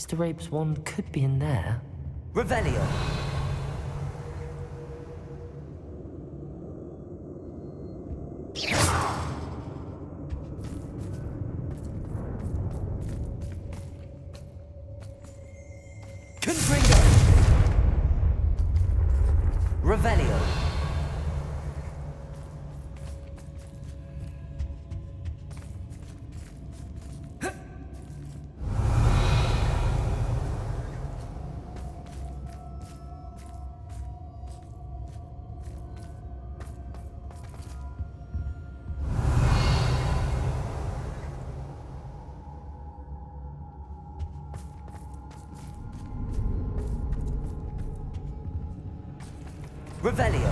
Mr. Rabe's wand could be in there. Revelio. Confringo. Revelio. Revelio.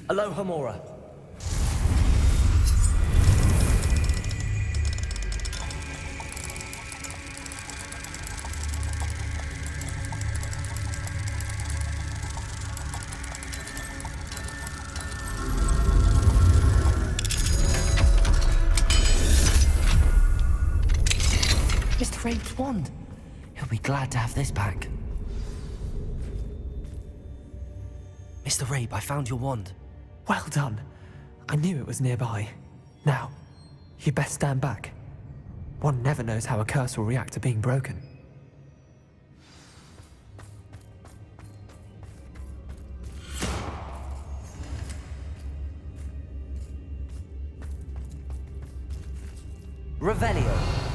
Aloha Mora. Mr. Rabe's wand. He'll be glad to have this back. Mr. Rabe, I found your wand. Well done. I knew it was nearby. Now, you best stand back. One never knows how a curse will react to being broken. Revelio.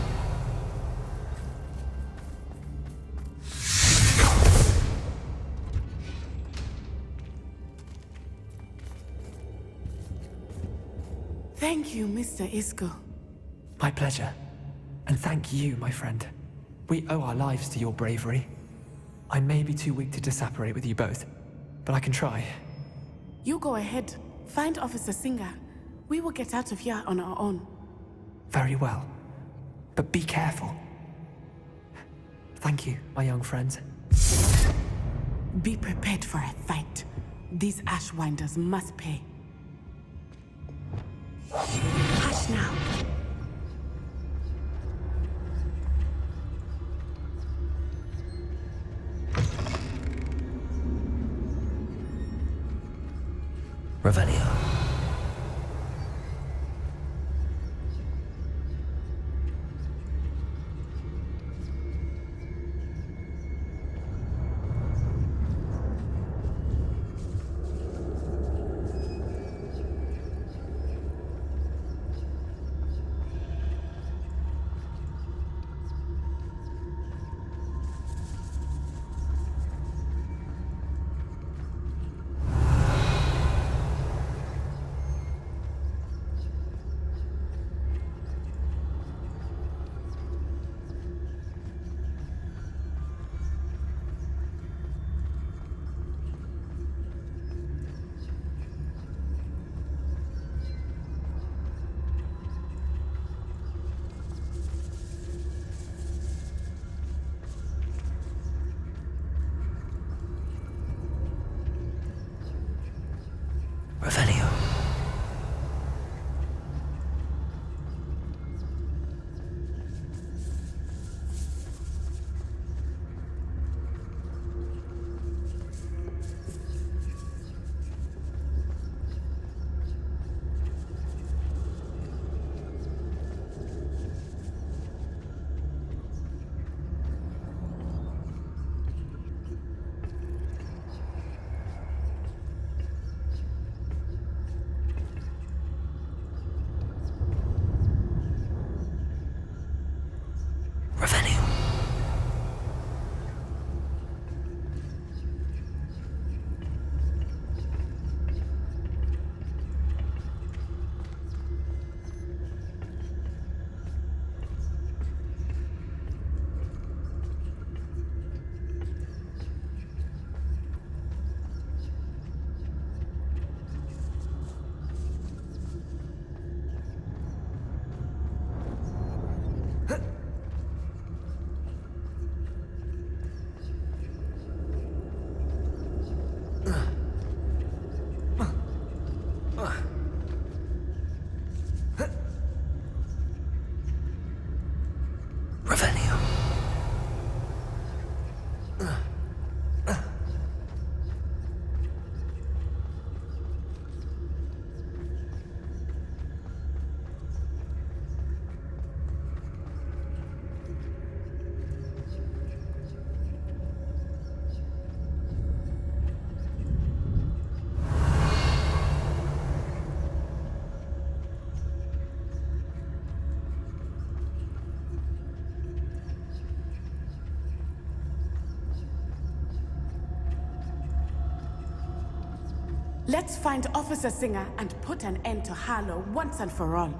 Thank you, Mr. Isco. My pleasure. And thank you, my friend. We owe our lives to your bravery. I may be too weak to disapparate with you both, but I can try. You go ahead. Find Officer Singer. We will get out of here on our own. Very well. But be careful. Thank you, my young friends. Be prepared for a fight. These Ashwinders must pay. Hush now. Revelio. Revelio. Let's find Officer Singer and put an end to Harlow once and for all.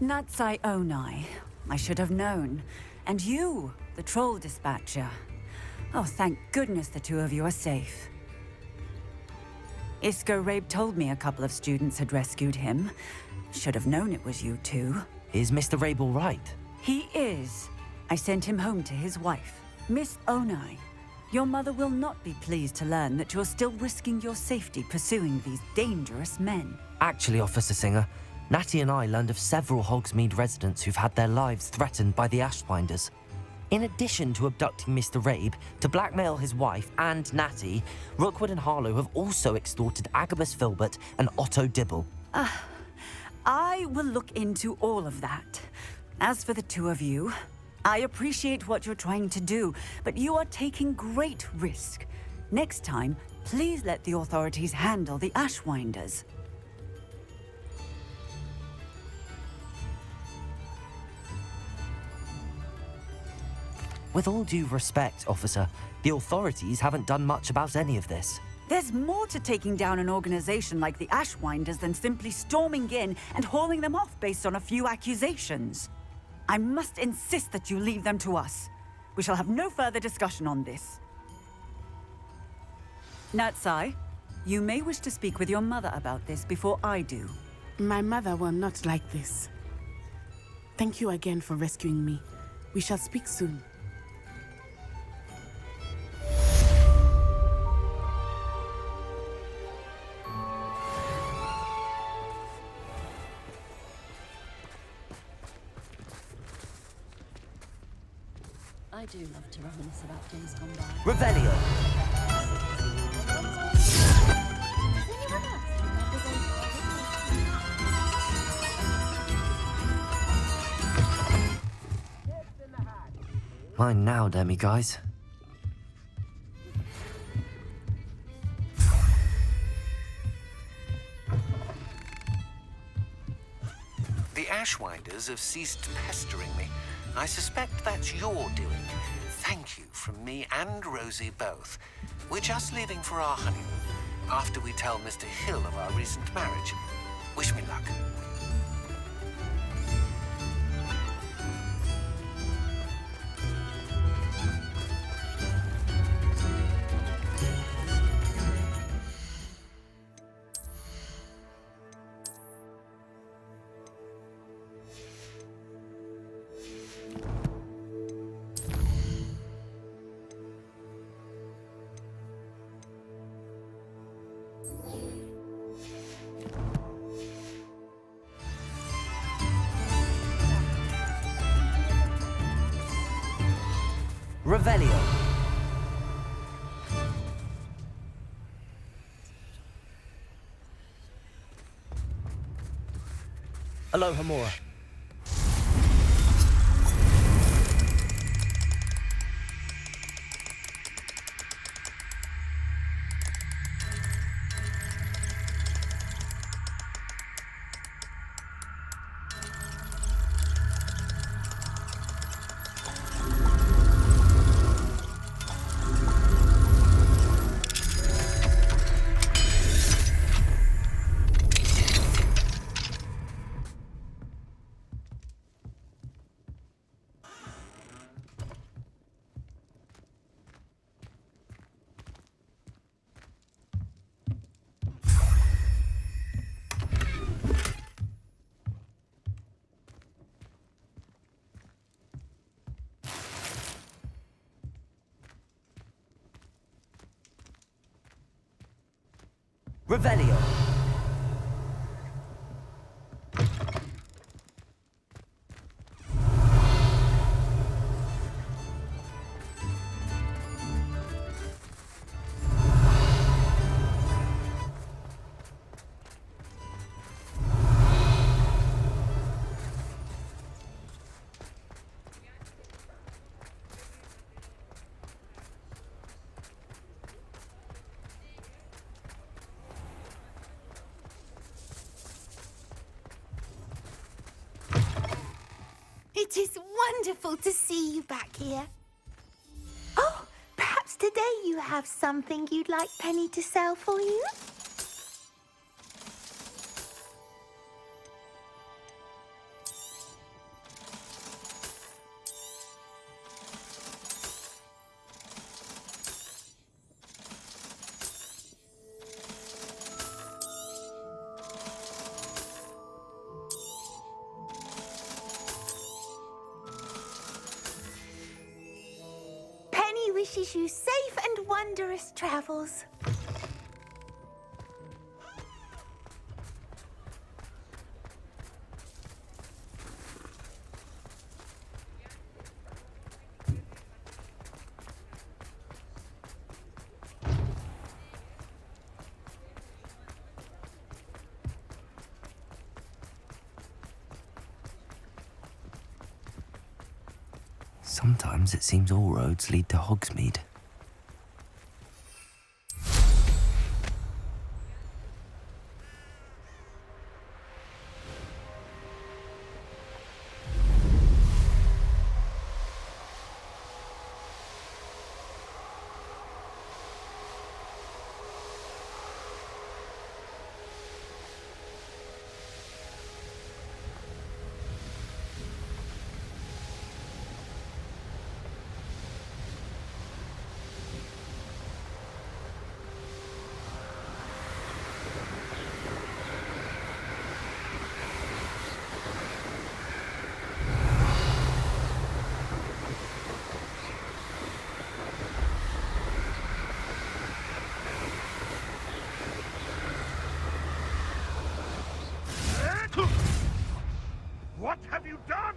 Natsai Onai. I should have known. And you, the troll dispatcher. Oh, thank goodness the two of you are safe. Isco Rabe told me a couple of students had rescued him. Should have known it was you two. Is Mr. Rabe all right? He is. I sent him home to his wife. Miss Onai, your mother will not be pleased to learn that you're still risking your safety pursuing these dangerous men. Actually, Officer Singer, Natty and I learned of several Hogsmeade residents who've had their lives threatened by the Ashwinders. In addition to abducting Mr. Rabe to blackmail his wife and Natty, Rookwood and Harlow have also extorted Agabus Filbert and Otto Dibble. I will look into all of that. As for the two of you, I appreciate what you're trying to do, but you are taking great risk. Next time, please let the authorities handle the Ashwinders. With all due respect, officer, the authorities haven't done much about any of this. There's more to taking down an organization like the Ashwinders than simply storming in and hauling them off based on a few accusations. I must insist that you leave them to us. We shall have no further discussion on this. Natsai, you may wish to speak with your mother about this before I do. My mother will not like this. Thank you again for rescuing me. We shall speak soon. I do love to reminisce about days gone by. Revelio! Does anyone else remember those Mine now, Demi, guys. The Ashwinders have ceased pestering me. I suspect that's your doing. Thank you from me and Rosie both. We're just leaving for our honeymoon, after we tell Mr. Hill of our recent marriage. Wish me luck. Revelio! Aloha Mora. Revelio. It is wonderful to see you back here. Oh, perhaps today you have something you'd like Penny to sell for you? Wishes you safe and wondrous travels. Sometimes it seems all roads lead to Hogsmeade. What have you done?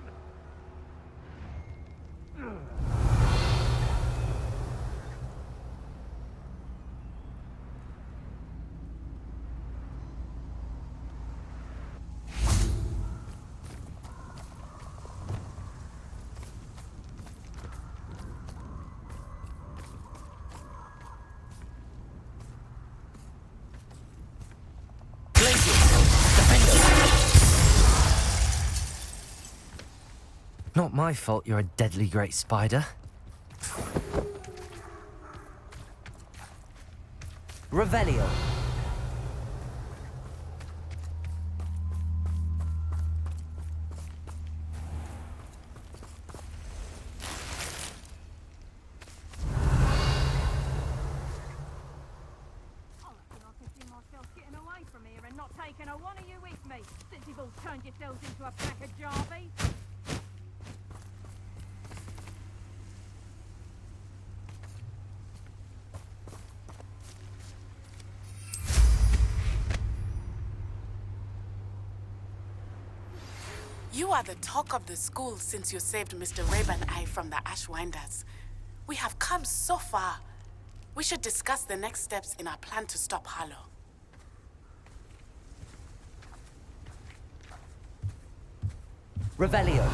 Not my fault you're a deadly great spider. Revelio. Taking a one of you with me, since you've all turned yourselves into a pack of Jarvies. You are the talk of the school since you saved Mr. Rabe and I from the Ashwinders. We have come so far. We should discuss the next steps in our plan to stop Harlow. Revelio.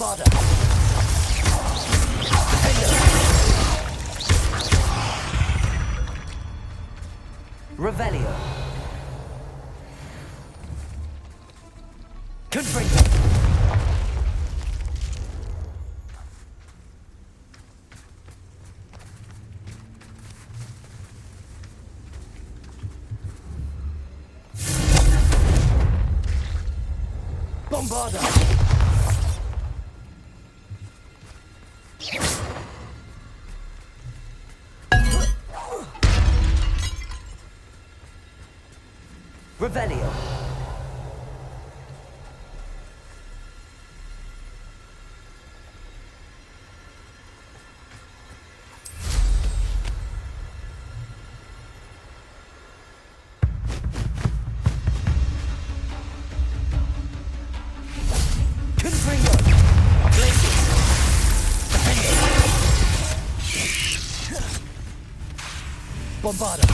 Bombarder! Revelio. Confringo. Bombarder. Revelio. Confringo. Glacius. Bombarder.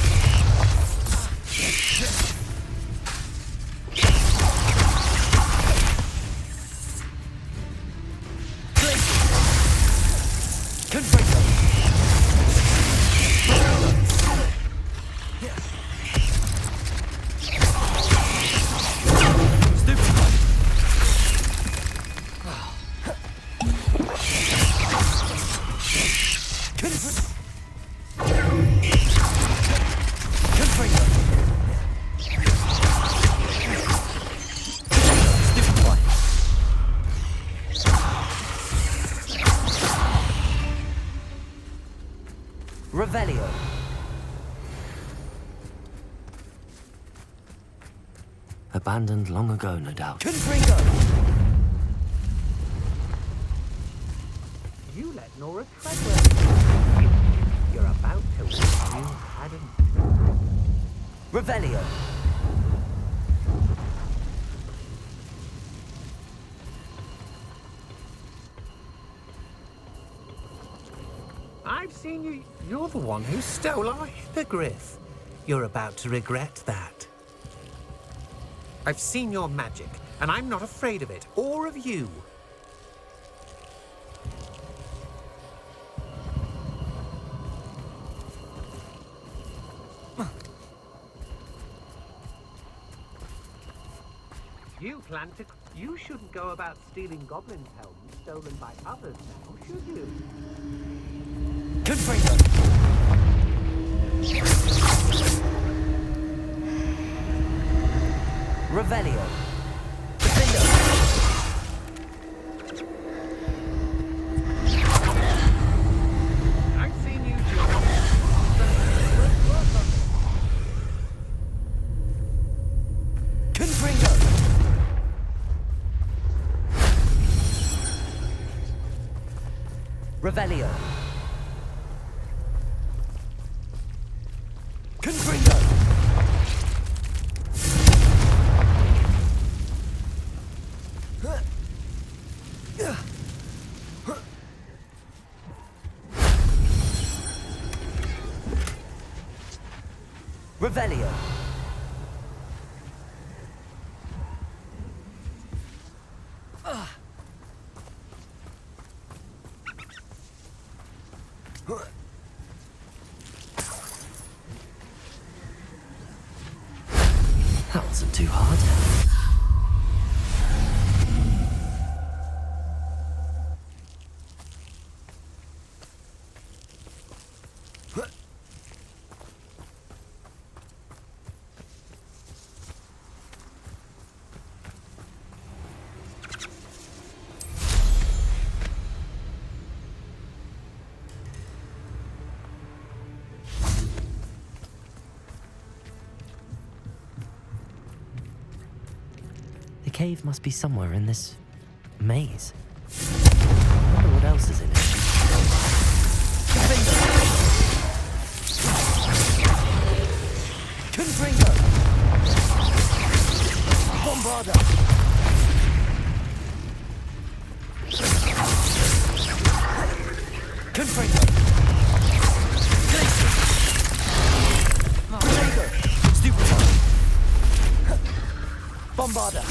Revelio. Abandoned long ago, no doubt. Confringo! You let Nora Treadwell. You're about to wish you hadn't. Revelio. I've seen you. You're the one who stole our hippogriff. You're about to regret that. I've seen your magic, and I'm not afraid of it, or of you. You plan to... You shouldn't go about stealing goblins' helms stolen by others now, should you? Confringo. Revelio. Defendo. I've seen you do Confringo. Revelio. Confringo. Revelio. That wasn't too hard. The cave must be somewhere in this maze. I wonder what else is in it. Confringo! Bombarder! Confringo! Confringo! Stupefy! Bombarder!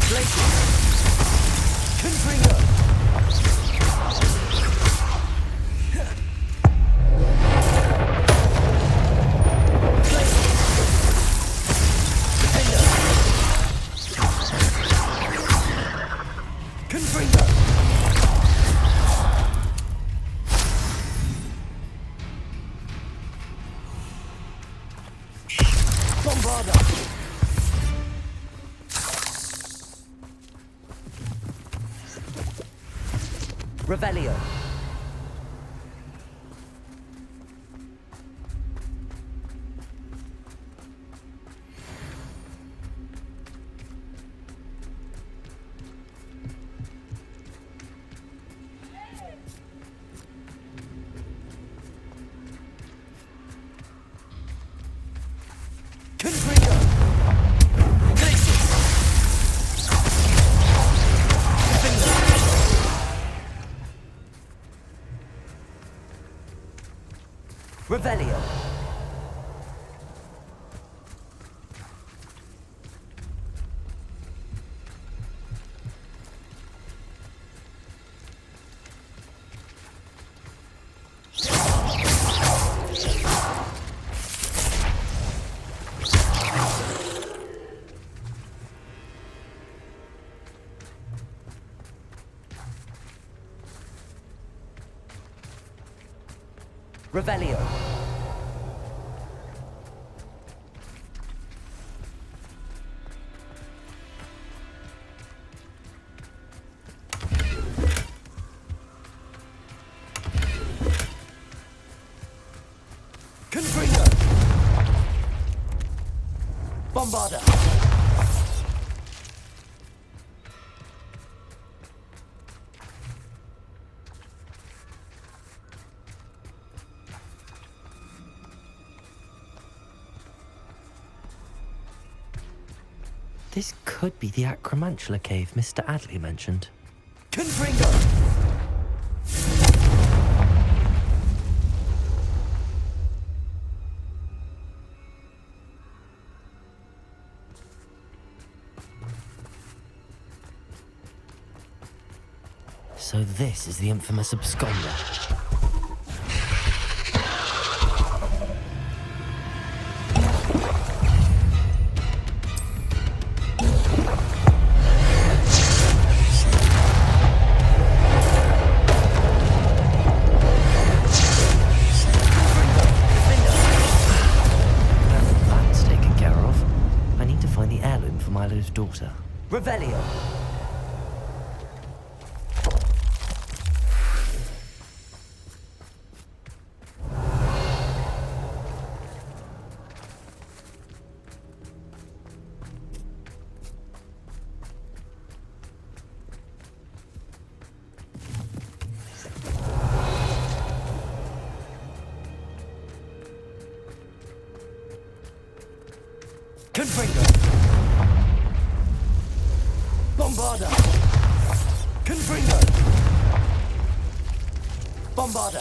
Glacius! Revelio. Revelio. Revelio. Bombarda. This could be the Acromantula cave Mr. Adley mentioned. Confringo! So this is the infamous absconder. That's taken care of. I need to find the heirloom for Milo's daughter. Revelio. Confringo! Bombarda! Confringo! Bombarda!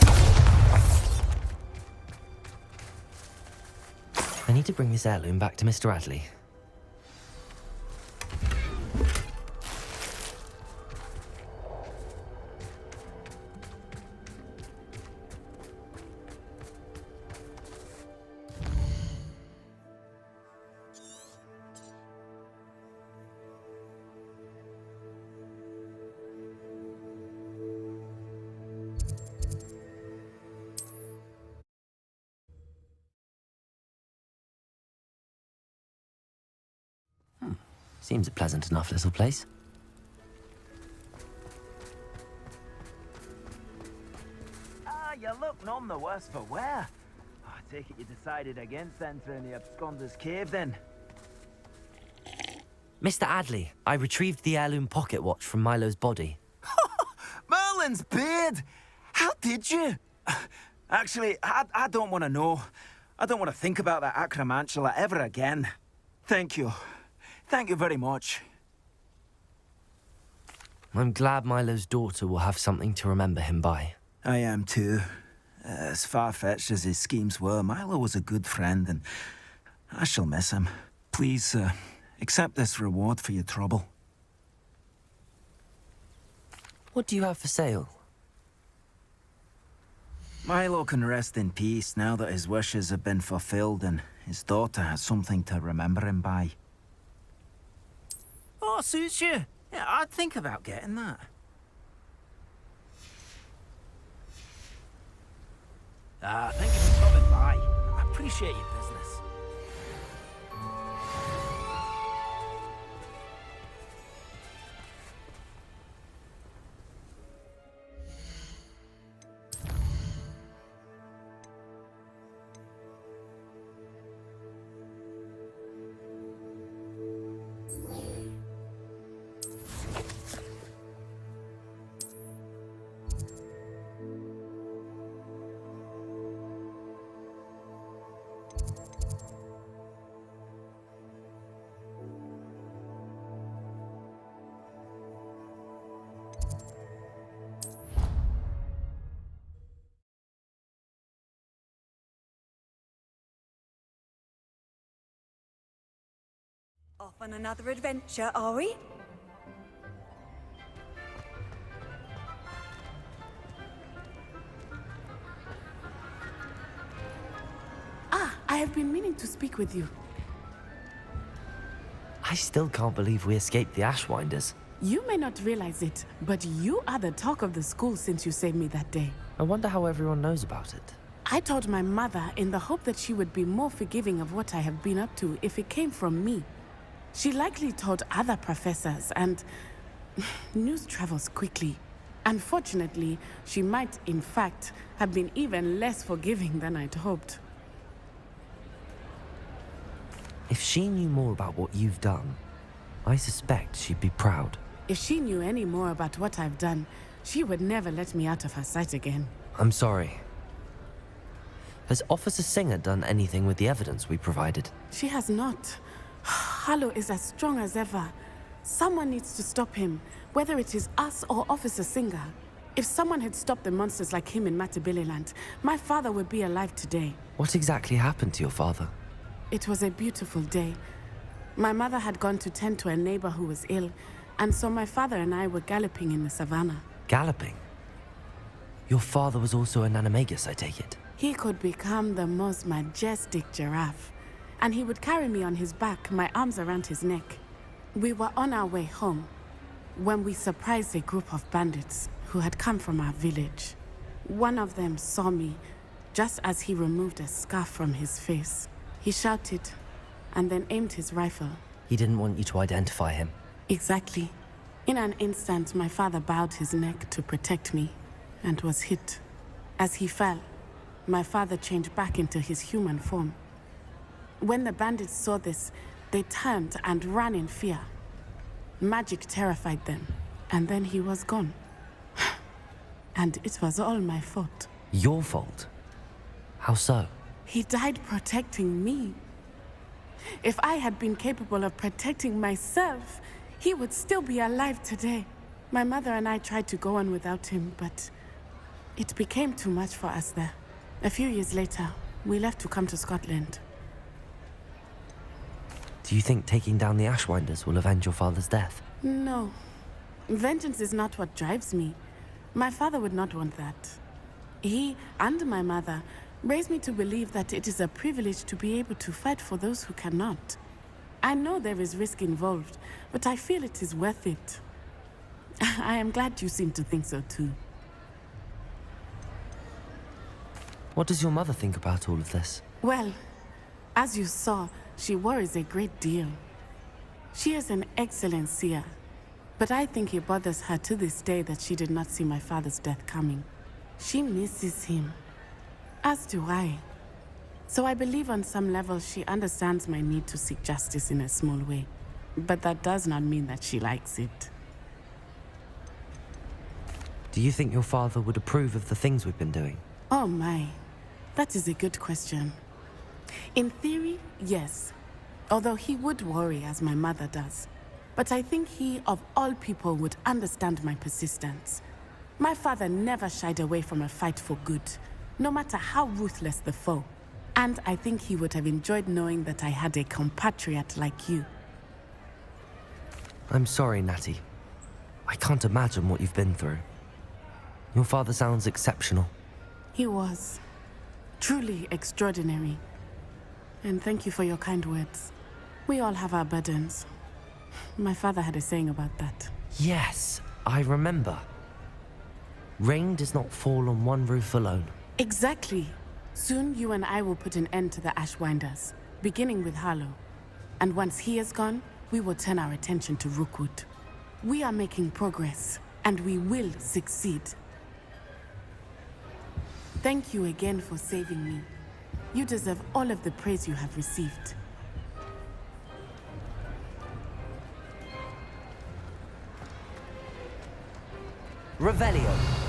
I need to bring this heirloom back to Mr. Adley. Seems a pleasant enough little place. You look none the worse for wear. I take it you decided against entering the absconder's cave, then? Mr. Adley, I retrieved the heirloom pocket watch from Milo's body. Merlin's beard! How did you? Actually, I don't want to know. I don't want to think about that Acromantula ever again. Thank you. Thank you very much. I'm glad Milo's daughter will have something to remember him by. I am too. As far-fetched as his schemes were, Milo was a good friend, and I shall miss him. Please, accept this reward for your trouble. What do you have for sale? Milo can rest in peace now that his wishes have been fulfilled and his daughter has something to remember him by. Oh, suits you. Yeah, I'd think about getting that. Thank you for stopping by. I appreciate your business. Off on another adventure, are we? Ah, I have been meaning to speak with you. I still can't believe we escaped the Ashwinders. You may not realize it, but you are the talk of the school since you saved me that day. I wonder how everyone knows about it. I told my mother in the hope that she would be more forgiving of what I have been up to if it came from me. She likely told other professors, and news travels quickly. Unfortunately, she might, in fact, have been even less forgiving than I'd hoped. If she knew more about what you've done, I suspect she'd be proud. If she knew any more about what I've done, she would never let me out of her sight again. I'm sorry. Has Officer Singer done anything with the evidence we provided? She has not. Harlow is as strong as ever. Someone needs to stop him, whether it is us or Officer Singer. If someone had stopped the monsters like him in Matabeleland, my father would be alive today. What exactly happened to your father? It was a beautiful day. My mother had gone to tend to a neighbor who was ill, and so my father and I were galloping in the savannah. Galloping? Your father was also an animagus, I take it? He could become the most majestic giraffe, and he would carry me on his back, my arms around his neck. We were on our way home when we surprised a group of bandits who had come from our village. One of them saw me just as he removed a scarf from his face. He shouted and then aimed his rifle. He didn't want you to identify him. Exactly. In an instant, my father bowed his neck to protect me and was hit. As he fell, my father changed back into his human form. When the bandits saw this, they turned and ran in fear. Magic terrified them, and then he was gone. And it was all my fault. Your fault? How so? He died protecting me. If I had been capable of protecting myself, he would still be alive today. My mother and I tried to go on without him, but it became too much for us there. A few years later, we left to come to Scotland. Do you think taking down the Ashwinders will avenge your father's death? No. Vengeance is not what drives me. My father would not want that. He and my mother raised me to believe that it is a privilege to be able to fight for those who cannot. I know there is risk involved, but I feel it is worth it. I am glad you seem to think so too. What does your mother think about all of this? Well, as you saw, she worries a great deal. She is an excellent seer, but I think it bothers her to this day that she did not see my father's death coming. She misses him, as do I. So I believe on some level she understands my need to seek justice in a small way, but that does not mean that she likes it. Do you think your father would approve of the things we've been doing? Oh my, that is a good question. In theory, yes. Although he would worry as my mother does. But I think he, of all people, would understand my persistence. My father never shied away from a fight for good, no matter how ruthless the foe. And I think he would have enjoyed knowing that I had a compatriot like you. I'm sorry, Natty. I can't imagine what you've been through. Your father sounds exceptional. He was. Truly extraordinary. And thank you for your kind words. We all have our burdens. My father had a saying about that. Yes, I remember. Rain does not fall on one roof alone. Exactly. Soon you and I will put an end to the Ashwinders, beginning with Harlow. And once he is gone, we will turn our attention to Rookwood. We are making progress, and we will succeed. Thank you again for saving me. You deserve all of the praise you have received. Revelio.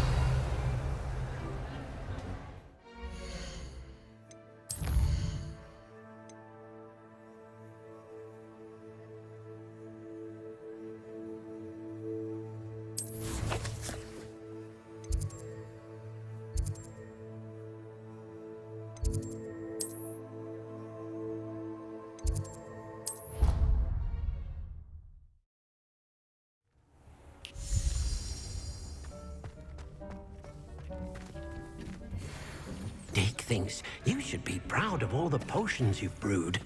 Dick thinks you should be proud of all the potions you've brewed.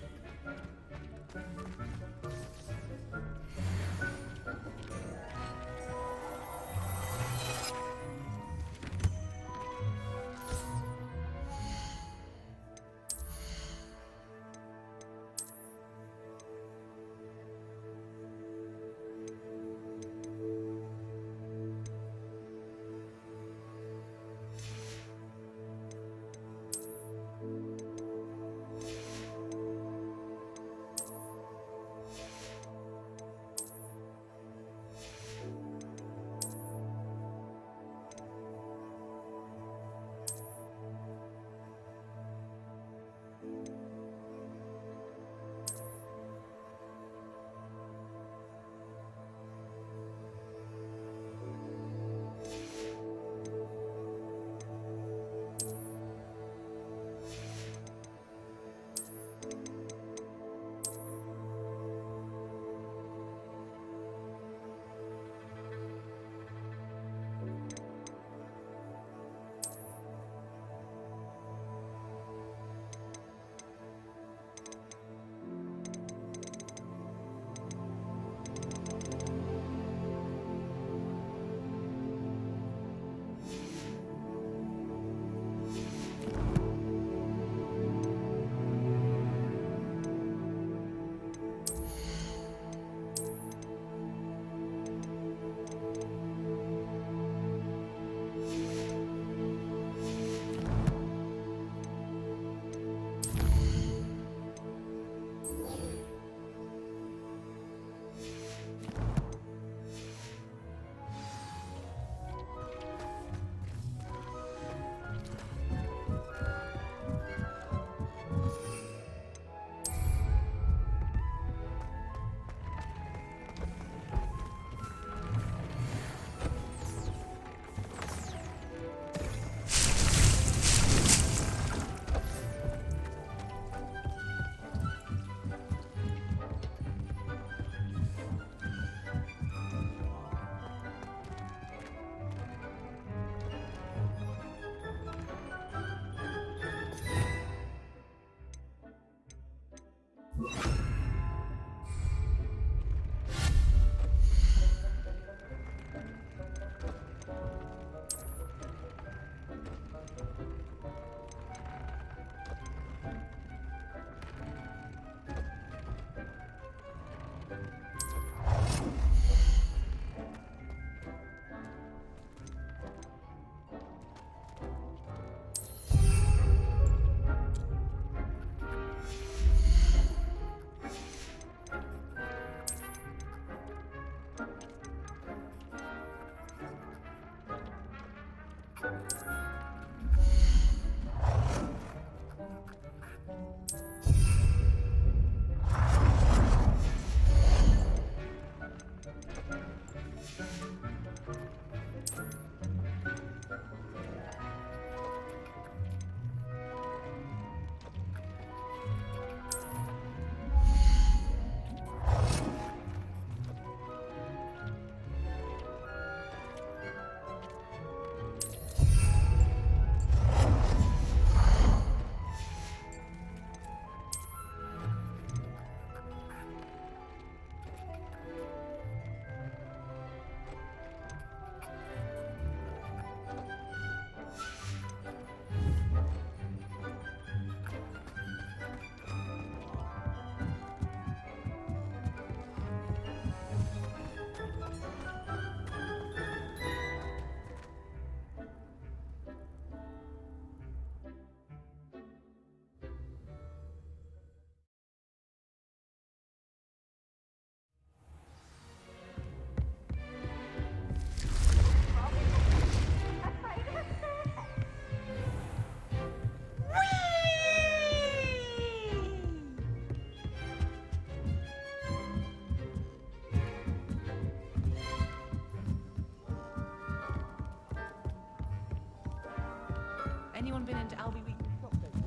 Anyone been into Albie Weekly Shop lately?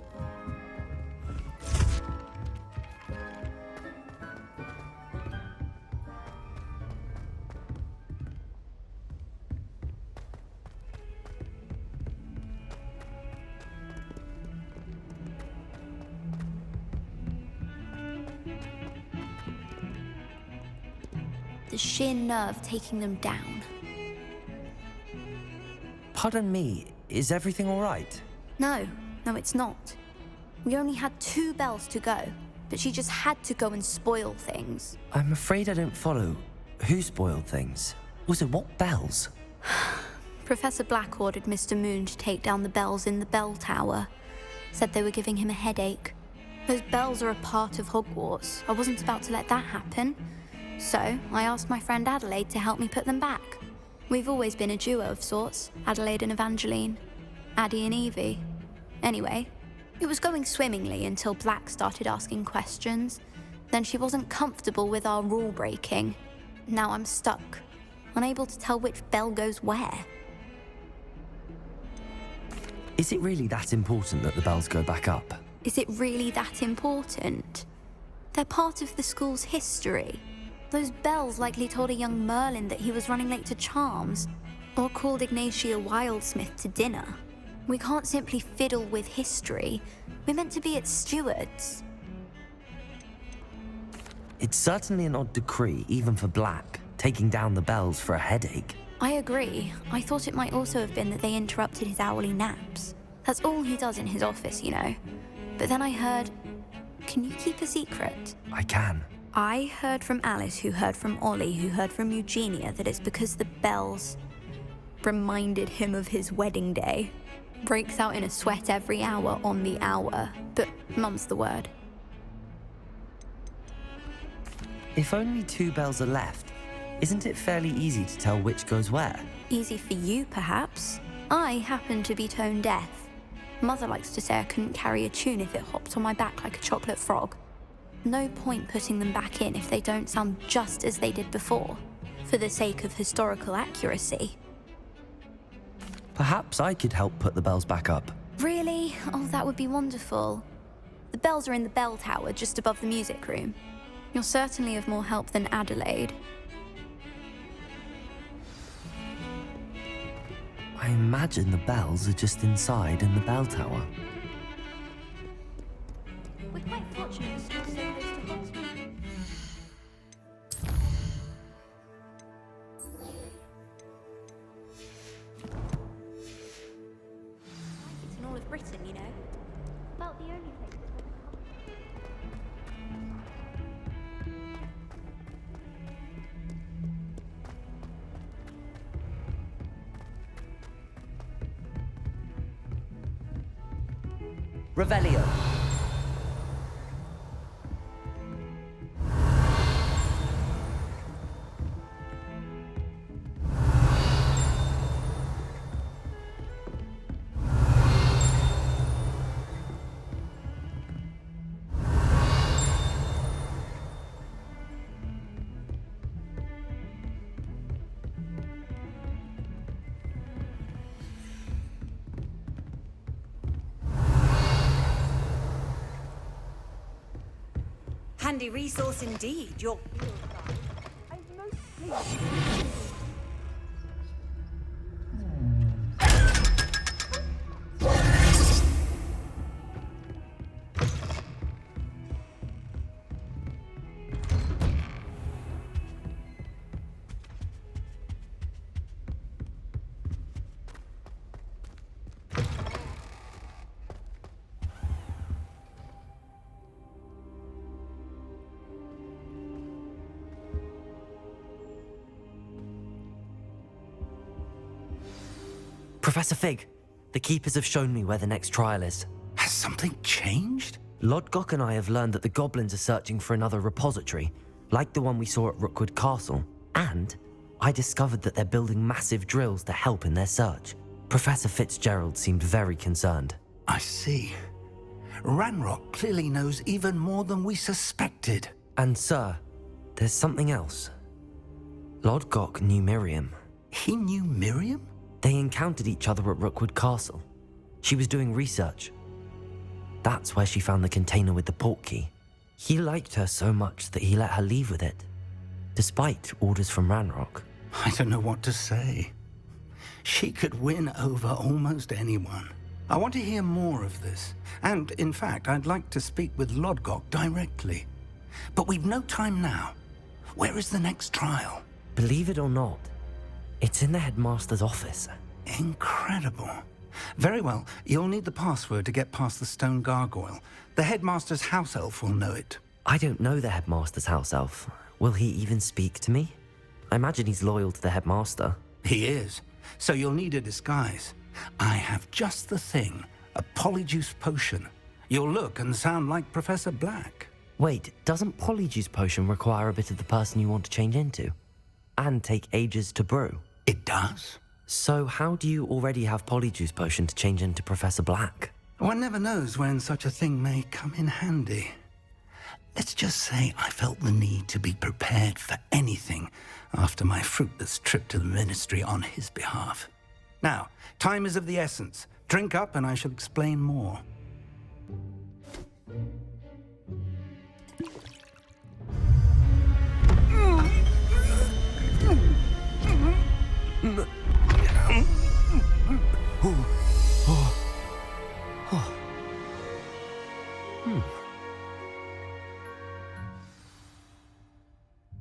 The sheer nerve taking them down. Pardon me, is everything all right? No, it's not. We only had 2 bells to go, but she just had to go and spoil things. I'm afraid I don't follow. Who spoiled things? Also, what bells? Professor Black ordered Mr. Moon to take down the bells in the bell tower. Said they were giving him a headache. Those bells are a part of Hogwarts. I wasn't about to let that happen. So, I asked my friend Adelaide to help me put them back. We've always been a duo of sorts, Adelaide and Evangeline. Addie and Evie. Anyway, it was going swimmingly until Black started asking questions. Then she wasn't comfortable with our rule breaking. Now I'm stuck, unable to tell which bell goes where. Is it really that important that the bells go back up? Is it really that important? They're part of the school's history. Those bells likely told a young Merlin that he was running late to Charms, or called Ignatia Wildsmith to dinner. We can't simply fiddle with history. We're meant to be its stewards. It's certainly an odd decree, even for Black, taking down the bells for a headache. I agree. I thought it might also have been that they interrupted his hourly naps. That's all he does in his office, you know. But then I heard... Can you keep a secret? I can. I heard from Alice, who heard from Ollie, who heard from Eugenia, that it's because the bells reminded him of his wedding day. Breaks out in a sweat every hour on the hour, but mum's the word. If only 2 bells are left, isn't it fairly easy to tell which goes where? Easy for you, perhaps. I happen to be tone deaf. Mother likes to say I couldn't carry a tune if it hopped on my back like a chocolate frog. No point putting them back in if they don't sound just as they did before, for the sake of historical accuracy. Perhaps I could help put the bells back up. Really? Oh, that would be wonderful. The bells are in the bell tower just above the music room. You're certainly of more help than Adelaide. I imagine the bells are just inside in the bell tower. We're quite fortunate the school's so close to Hogsmeade. It's in all of Britain, you know. About the only place that's ever Revelio. Handy resource indeed, your... I'm most pleased. Professor Fig, the Keepers have shown me where the next trial is. Has something changed? Lodgok and I have learned that the goblins are searching for another repository, like the one we saw at Rookwood Castle. And I discovered that they're building massive drills to help in their search. Professor Fitzgerald seemed very concerned. I see. Ranrock clearly knows even more than we suspected. And sir, there's something else. Lodgok knew Miriam. He knew Miriam? They encountered each other at Rookwood Castle. She was doing research. That's where she found the container with the port key. He liked her so much that he let her leave with it, despite orders from Ranrock. I don't know what to say. She could win over almost anyone. I want to hear more of this. And, in fact, I'd like to speak with Lodgok directly. But we've no time now. Where is the next trial? Believe it or not, it's in the headmaster's office. Incredible. Very well. You'll need the password to get past the stone gargoyle. The headmaster's house elf will know it. I don't know the headmaster's house elf. Will he even speak to me? I imagine he's loyal to the headmaster. He is. So you'll need a disguise. I have just the thing. A polyjuice potion. You'll look and sound like Professor Black. Wait, doesn't polyjuice potion require a bit of the person you want to change into? And take ages to brew? It does. So how do you already have polyjuice potion to change into Professor Black? One never knows when such a thing may come in handy. Let's just say I felt the need to be prepared for anything after my fruitless trip to the Ministry on his behalf. Now, time is of the essence. Drink up and I shall explain more.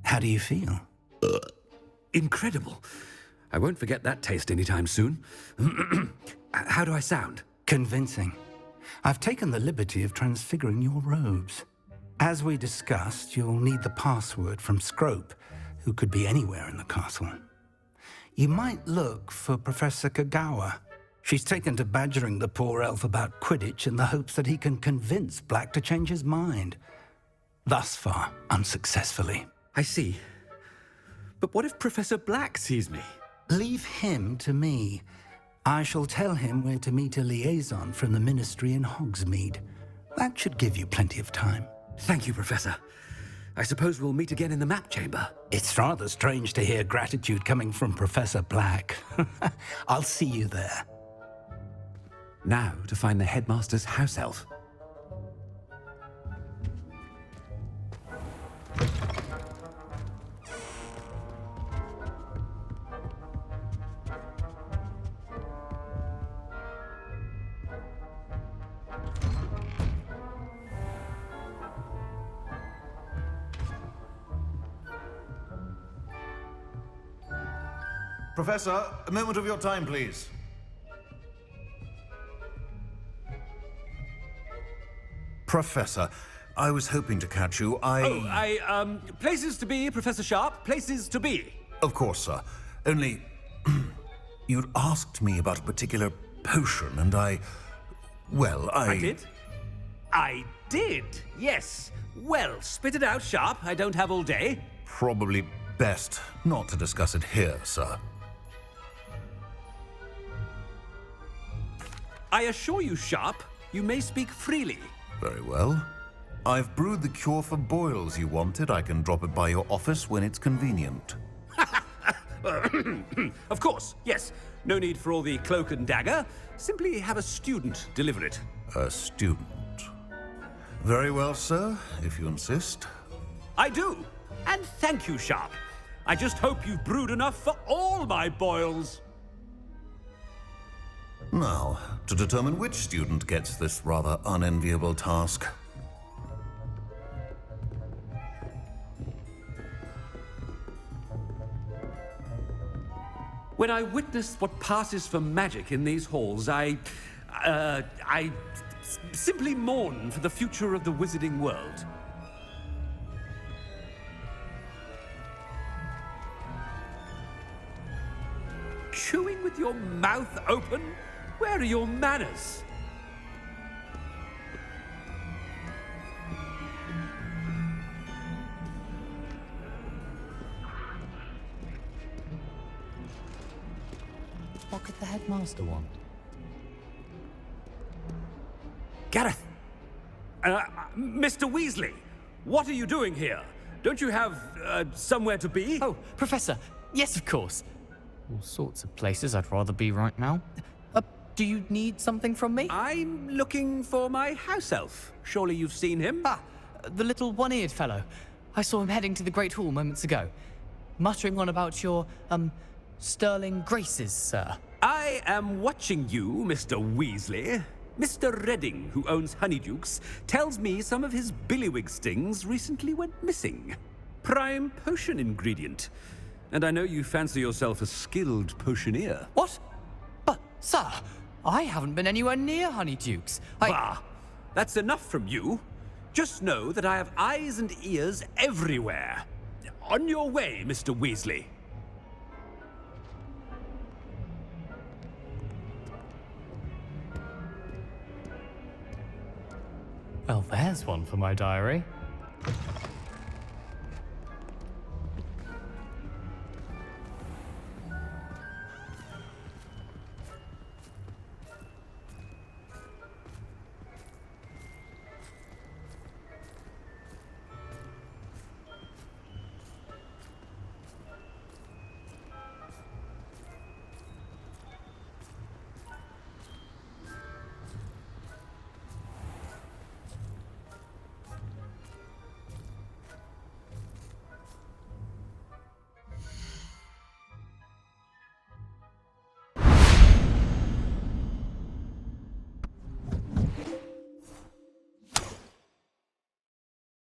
How do you feel? Incredible. I won't forget that taste anytime soon. How do I sound? Convincing. I've taken the liberty of transfiguring your robes. As we discussed, you'll need the password from Scrope, who could be anywhere in the castle. You might look for Professor Kagawa. She's taken to badgering the poor elf about Quidditch in the hopes that he can convince Black to change his mind. Thus far, unsuccessfully. I see. But what if Professor Black sees me? Leave him to me. I shall tell him where to meet a liaison from the Ministry in Hogsmeade. That should give you plenty of time. Thank you, Professor. I suppose we'll meet again in the map chamber. It's rather strange to hear gratitude coming from Professor Black. I'll see you there. Now to find the headmaster's house elf. Professor, a moment of your time, please. Professor, I was hoping to catch you. Places to be, Professor Sharp. Places to be. Of course, sir. Only, you'd asked me about a particular potion, and I did? I did, yes. Well, spit it out, Sharp. I don't have all day. Probably best not to discuss it here, sir. I assure you, Sharp, you may speak freely. Very well. I've brewed the cure for boils you wanted. I can drop it by your office when it's convenient. Of course, yes. No need for all the cloak and dagger. Simply have a student deliver it. A student. Very well, sir, if you insist. I do. And thank you, Sharp. I just hope you've brewed enough for all my boils. Now, to determine which student gets this rather unenviable task. When I witness what passes for magic in these halls, I simply mourn for the future of the wizarding world. Chewing with your mouth open? Where are your manners? What could the headmaster want? Gareth! Mr. Weasley, what are you doing here? Don't you have, somewhere to be? Oh, Professor, yes, of course. All sorts of places I'd rather be right now. do you need something from me? I'm looking for my house elf. Surely you've seen him? Ah, the little one-eared fellow. I saw him heading to the Great Hall moments ago, muttering on about your, sterling graces, sir. I am watching you, Mr. Weasley. Mr. Redding, who owns Honeydukes, tells me some of his billywig stings recently went missing. Prime potion ingredient. And I know you fancy yourself a skilled potioneer. What? But, sir, I haven't been anywhere near Honeydukes. Bah! That's enough from you. Just know that I have eyes and ears everywhere. On your way, Mr. Weasley. Well, there's one for my diary.